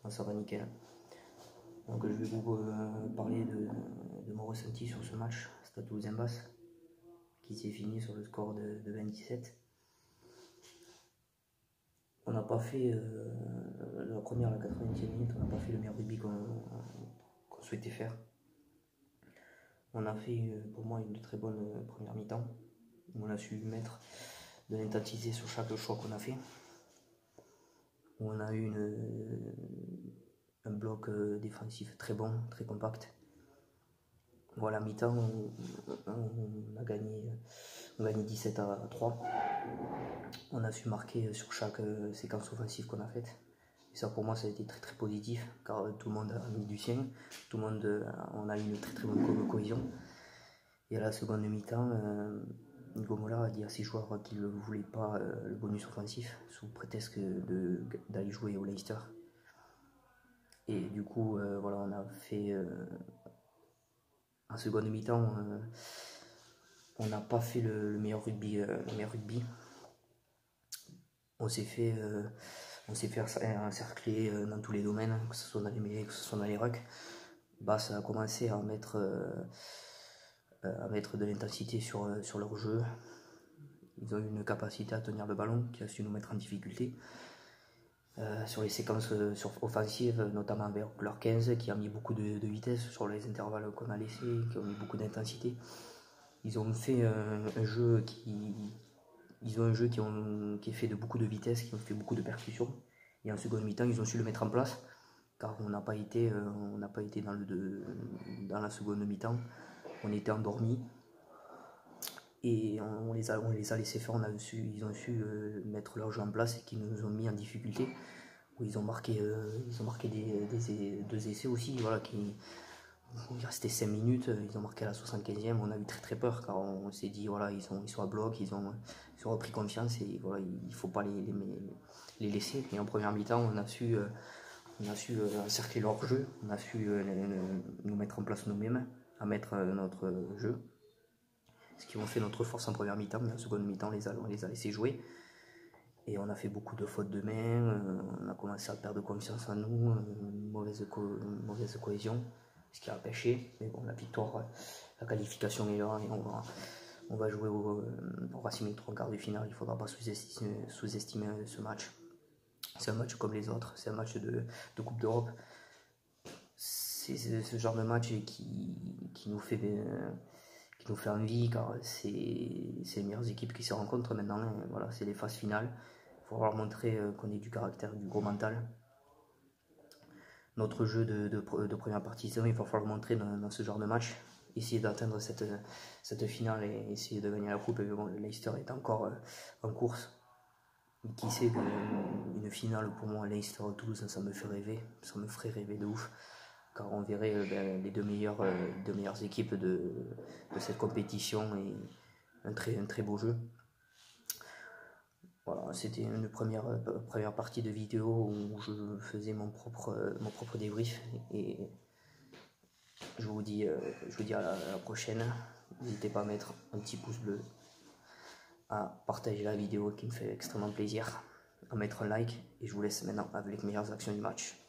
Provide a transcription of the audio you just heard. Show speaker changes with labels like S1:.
S1: ça va nickel. Donc je vais vous parler de mon ressenti sur ce match, Stade Toulousain-Basse, qui s'est fini sur le score de 27. On n'a pas fait la première, la 80e minute, on n'a pas fait le meilleur rugby qu'on souhaitait faire. On a fait pour moi une très bonne première mi-temps. On a su mettre de l'intensité sur chaque choix qu'on a fait. On a eu un bloc défensif très bon, très compact. Voilà, mi-temps, on a gagné 17-3. On a su marquer sur chaque séquence offensive qu'on a faite. Et ça, pour moi, ça a été très très positif, car tout le monde a mis du sien. Tout le monde, on a eu une très très bonne cohésion. Et à la seconde mi-temps, Hugo Mola a dit à ses joueurs qu'il ne voulait pas le bonus offensif, sous prétexte d'aller jouer au Leicester. Et du coup, voilà, on a fait... en seconde mi-temps, on n'a pas fait le meilleur rugby. On s'est fait encercler dans tous les domaines, que ce soit dans les mêlées, que ce soit dans les rucks. Basse a commencé à mettre de l'intensité sur leur jeu. Ils ont eu une capacité à tenir le ballon qui a su nous mettre en difficulté. Sur les séquences offensives, notamment vers leur 15, qui a mis beaucoup de vitesse sur les intervalles qu'on a laissés, qui ont mis beaucoup d'intensité. Ils ont fait un jeu qui est fait de beaucoup de vitesse, qui ont fait beaucoup de percussions. Et en seconde mi-temps, ils ont su le mettre en place, car on n'a pas été dans la seconde mi-temps. On était endormis et on les a laissés faire. Ils ont su mettre leur jeu en place et qui nous ont mis en difficulté. Où ils ont marqué deux essais aussi. Voilà, il restait 5 minutes, ils ont marqué à la 75e. On a eu très très peur, car on s'est dit voilà, ils sont à bloc, ils ont repris confiance et voilà, il ne faut pas les laisser. Et en première mi-temps, on a su encercler leur jeu, on a su nous mettre en place nous-mêmes, à mettre notre jeu. Ce qui ont fait notre force en première mi-temps, mais en seconde mi-temps, on les a laissés jouer. Et on a fait beaucoup de fautes de main, on a commencé à perdre confiance en nous, une mauvaise cohésion, ce qui a pêché. Mais bon, la victoire, la qualification est là et on va jouer au Racing 3 en quart de finale. Il ne faudra pas sous-estimer ce match. C'est un match comme les autres, c'est un match de Coupe d'Europe. C'est ce genre de match qui nous fait envie, car c'est les meilleures équipes qui se rencontrent maintenant. Voilà, c'est les phases finales. Il faut leur montrer qu'on ait du caractère, du gros mental. Notre jeu de première partie, il va falloir montrer dans ce genre de match. Essayer d'atteindre cette finale et essayer de gagner la coupe. Et bon, le Leicester est encore en course. Qui sait qu'une finale pour moi, Leicester-Toulouse, ça me fait rêver. Ça me ferait rêver de ouf. Car on verrait les deux meilleures équipes de cette compétition et un très beau jeu. Voilà, c'était une première partie de vidéo où je faisais mon propre débrief et je vous dis à la prochaine. N'hésitez pas à mettre un petit pouce bleu, à partager la vidéo qui me fait extrêmement plaisir, à mettre un like et je vous laisse maintenant avec les meilleures actions du match.